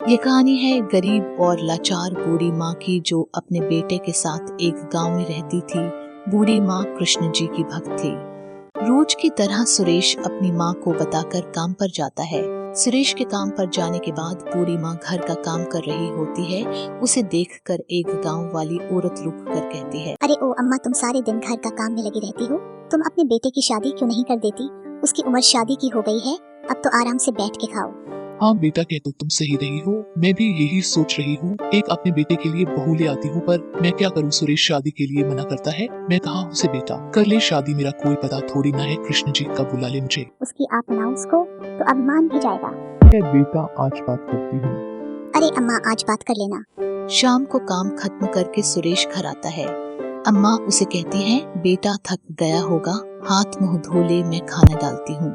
ये कहानी है गरीब और लाचार बूढ़ी माँ की, जो अपने बेटे के साथ एक गांव में रहती थी। बूढ़ी माँ कृष्ण जी की भक्त थी। रोज की तरह सुरेश अपनी माँ को बताकर काम पर जाता है। सुरेश के काम पर जाने के बाद बूढ़ी माँ घर का काम कर रही होती है। उसे देखकर एक गांव वाली औरत रुक कर कहती है, अरे ओ अम्मा, तुम सारे दिन घर का काम में लगी रहती हो। तुम अपने बेटे की शादी क्यों नहीं कर देती? उसकी उम्र शादी की हो गई है, अब तो आराम से बैठ के खाओ। हाँ बेटा, कह तो तुम सही रही हो। मैं भी यही सोच रही हूँ, एक अपने बेटे के लिए बहू ले आती हूँ, पर मैं क्या करूँ? सुरेश शादी के लिए मना करता है। मैं कहा उसे बेटा कर ले शादी, मेरा कोई पता थोड़ी ना है कृष्ण जी कब बुला ले मुझे। उसकी आप मनाओ उसको तो अब मान भी जाएगा। मैं बेटा आज बात करती हूँ। अरे अम्मा, आज बात कर लेना। शाम को काम खत्म करके सुरेश घर आता है। अम्मा उसे कहती हैं, बेटा थक गया होगा, हाथ मुंह धो ले, मैं खाना डालती हूँ।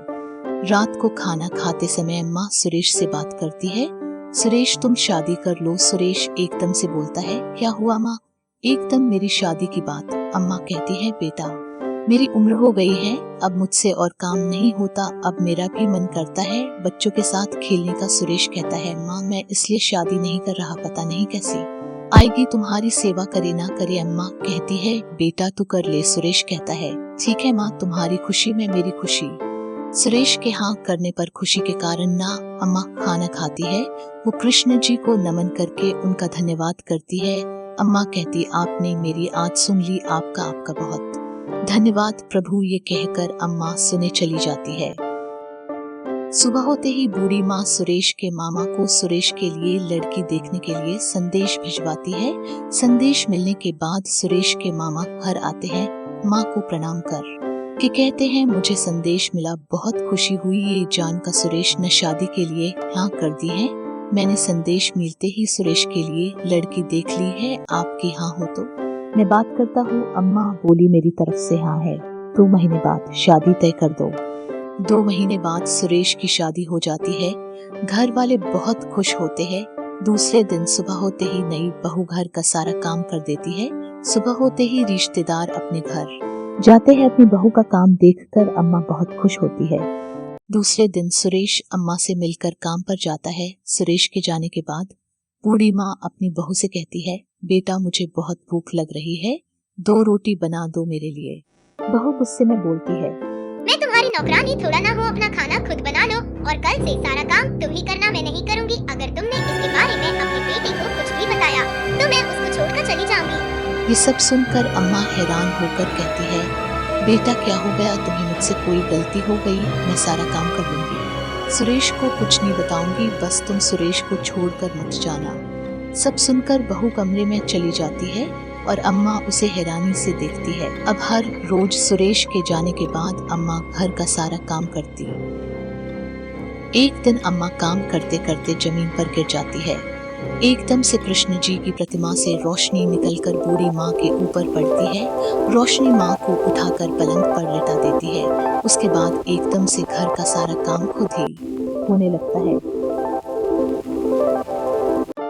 रात को खाना खाते समय अम्मा सुरेश से बात करती है, सुरेश तुम शादी कर लो। सुरेश एकदम से बोलता है, क्या हुआ माँ? एकदम मेरी शादी की बात। अम्मा कहती है, बेटा मेरी उम्र हो गई है, अब मुझसे और काम नहीं होता, अब मेरा भी मन करता है बच्चों के साथ खेलने का। सुरेश कहता है, माँ मैं इसलिए शादी नहीं कर रहा, पता नहीं कैसी आएगी, तुम्हारी सेवा करे ना करे। अम्मा कहती है, बेटा तू कर ले। सुरेश कहता है, ठीक है माँ, तुम्हारी खुशी में मेरी खुशी। सुरेश के हाँ करने पर खुशी के कारण ना अम्मा खाना खाती है। वो कृष्ण जी को नमन करके उनका धन्यवाद करती है। अम्मा कहती, आपने मेरी आज सुन ली, आपका बहुत धन्यवाद प्रभु। ये कहकर अम्मा सुने चली जाती है। सुबह होते ही बूढ़ी माँ सुरेश के मामा को सुरेश के लिए लड़की देखने के लिए संदेश भिजवाती है। संदेश मिलने के बाद सुरेश के मामा घर आते हैं। माँ को प्रणाम कर के कहते हैं, मुझे संदेश मिला, बहुत खुशी हुई ये जानकर सुरेश ने शादी के लिए हाँ कर दी है। मैंने संदेश मिलते ही सुरेश के लिए लड़की देख ली है, आपकी हाँ हो तो मैं बात करता हूँ। अम्मा बोली, मेरी तरफ से हाँ है, 2 महीने बाद शादी तय कर दो। 2 महीने बाद सुरेश की शादी हो जाती है। घर वाले बहुत खुश होते हैं। दूसरे दिन सुबह होते ही नई बहू घर का सारा काम कर देती है। सुबह होते ही रिश्तेदार अपने घर जाते हैं। अपनी बहू का काम देखकर अम्मा बहुत खुश होती है। दूसरे दिन सुरेश अम्मा से मिलकर काम पर जाता है। सुरेश के जाने के बाद बूढ़ी माँ अपनी बहू से कहती है, बेटा मुझे बहुत भूख लग रही है, 2 रोटी बना दो मेरे लिए। बहू गुस्से में बोलती है, मैं तुम्हारी नौकरानी थोड़ा ना हूँ, अपना खाना खुद बना लो और कल से सारा काम तुम ही करना, मैं नहीं करूँगी। अगर तुमने इसके बारे में अपने बेटे को कुछ भी बताया तो मैं उसको छोड़कर चली जाऊंगी। ये सब सुनकर अम्मा हैरान होकर कहती है, बेटा क्या हो गया तुम्हें? मुझसे कोई गलती हो गई? मैं सारा काम कर लूंगी, सुरेश को कुछ नहीं बताऊंगी, बस तुम सुरेश को छोड़कर मत जाना। सब सुनकर बहू कमरे में चली जाती है और अम्मा उसे हैरानी से देखती है। अब हर रोज सुरेश के जाने के बाद अम्मा घर का सारा काम करती। एक दिन अम्मा काम करते करते जमीन पर गिर जाती है। एकदम से कृष्ण जी की प्रतिमा से रोशनी निकलकर बूढ़ी माँ के ऊपर पड़ती है। रोशनी माँ को उठाकर पलंग पर लिटा देती है। उसके बाद एकदम से घर का सारा काम खुद ही होने लगता है।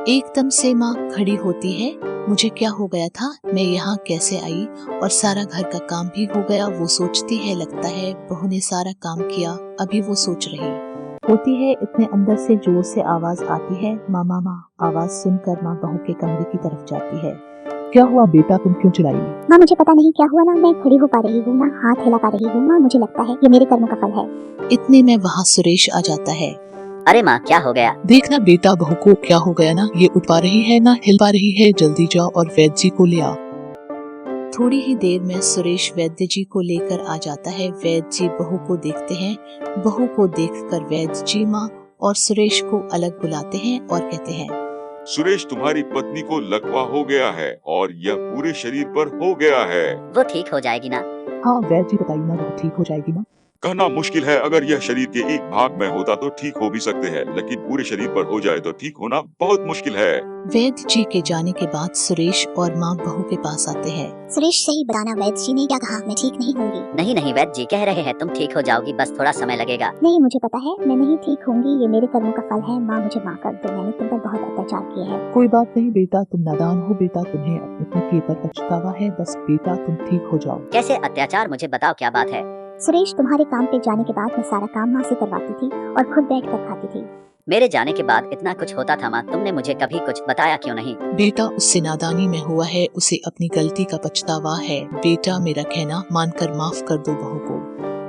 एकदम से माँ खड़ी होती है, मुझे क्या हो गया था, मैं यहाँ कैसे आई और सारा घर का काम भी हो गया। वो सोचती है, लगता है बहू ने सारा काम किया। अभी वो सोच रही होती है, इतने अंदर से जोर से आवाज आती है, माँ माँ माँ। आवाज सुनकर माँ बहू के कमरे की तरफ जाती है। क्या हुआ बेटा, तुम क्यों चिल्लाई? माँ मुझे पता नहीं क्या हुआ ना, मैं खड़ी हो पा रही हूँ ना, हाथ हिला पा रही हूँ। माँ मुझे लगता है ये मेरे कर्मों का फल है। इतने में वहाँ सुरेश आ जाता है। अरे माँ क्या हो गया? देखना बेटा, बहू को क्या हो गया ना, ये उठ पा रही है ना हिल पा रही है, जल्दी जाओ और वैद्य जी को ले आ। थोड़ी ही देर में सुरेश वैद्य जी को लेकर आ जाता है। वैद्य जी बहू को देखते हैं। बहू को देखकर वैद्य जी माँ और सुरेश को अलग बुलाते हैं और कहते हैं, सुरेश तुम्हारी पत्नी को लकवा हो गया है और यह पूरे शरीर पर हो गया है। वो ठीक हो जाएगी ना? हाँ वैद्य जी बताइए ना, वो ठीक हो जाएगी ना? कहना मुश्किल है, अगर यह शरीर के एक भाग में होता तो ठीक हो भी सकते हैं, लेकिन पूरे शरीर पर हो जाए तो ठीक होना बहुत मुश्किल है। वैद्य जी के जाने के बाद सुरेश और माँ बहू के पास आते हैं। सुरेश सही बताना, वैद्य जी ने क्या कहा? मैं ठीक नहीं होंगी। नहीं नहीं, वैद्य जी कह रहे हैं तुम ठीक हो जाओगी, बस थोड़ा समय लगेगा। नहीं मुझे पता है मैं नहीं ठीक होंगी, ये मेरे कर्मों का फल है। माँ मुझे माफ कर दो, मैंने तुम पर बहुत अत्याचार किए हैं। कोई बात नहीं बेटा, तुम नादान हो बेटा, तुम्हें अपने किए पर पछतावा है, बस बेटा तुम ठीक हो जाओ। कैसे अत्याचार, मुझे बताओ क्या बात है? सुरेश तुम्हारे काम पे जाने के बाद मैं सारा काम माँ से करवाती थी और खुद बैठ कर खाती थी। मेरे जाने के बाद इतना कुछ होता था माँ, तुमने मुझे कभी कुछ बताया क्यों नहीं? बेटा उससे नादानी में हुआ है, उसे अपनी गलती का पछतावा है। बेटा मेरा कहना मानकर माफ कर दो बहू को।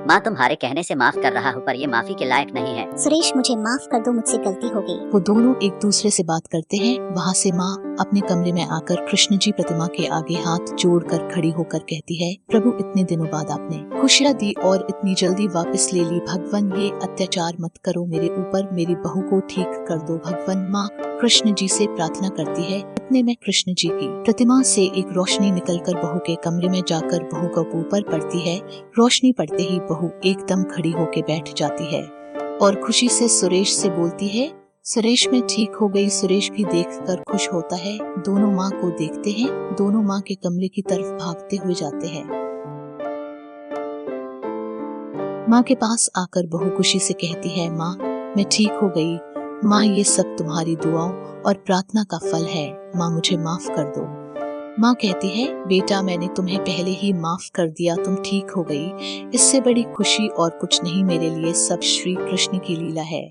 माँ तुम्हारे कहने से माफ कर रहा हूँ, पर ये माफी के लायक नहीं है। सुरेश मुझे माफ कर दो, मुझसे गलती हो गई। वो दोनों एक दूसरे से बात करते हैं। वहाँ से माँ अपने कमरे में आकर कृष्ण जी प्रतिमा के आगे हाथ जोड़कर खड़ी होकर कहती है, प्रभु इतने दिनों बाद आपने खुशियाँ दी और इतनी जल्दी वापस ले ली। भगवान ये अत्याचार मत करो मेरे ऊपर, मेरी बहू को ठीक कर दो भगवान। माँ कृष्ण जी से प्रार्थना करती है। इतने में कृष्ण जी की प्रतिमा से एक रोशनी निकलकर बहू के कमरे में जाकर बहू के ऊपर पड़ती है। रोशनी पड़ते ही बहू एकदम खड़ी होके बैठ जाती है और खुशी से सुरेश से बोलती है, सुरेश मैं ठीक हो गई। सुरेश भी देखकर खुश होता है। दोनों माँ को देखते हैं। दोनों माँ के कमरे की तरफ भागते हुए जाते हैं। माँ के पास आकर बहू खुशी से कहती है, माँ मैं ठीक हो गई। माँ ये सब तुम्हारी दुआओं और प्रार्थना का फल है। माँ मुझे माफ कर दो। माँ कहती है, बेटा मैंने तुम्हें पहले ही माफ कर दिया, तुम ठीक हो गई। इससे बड़ी खुशी और कुछ नहीं मेरे लिए, सब श्री कृष्ण की लीला है।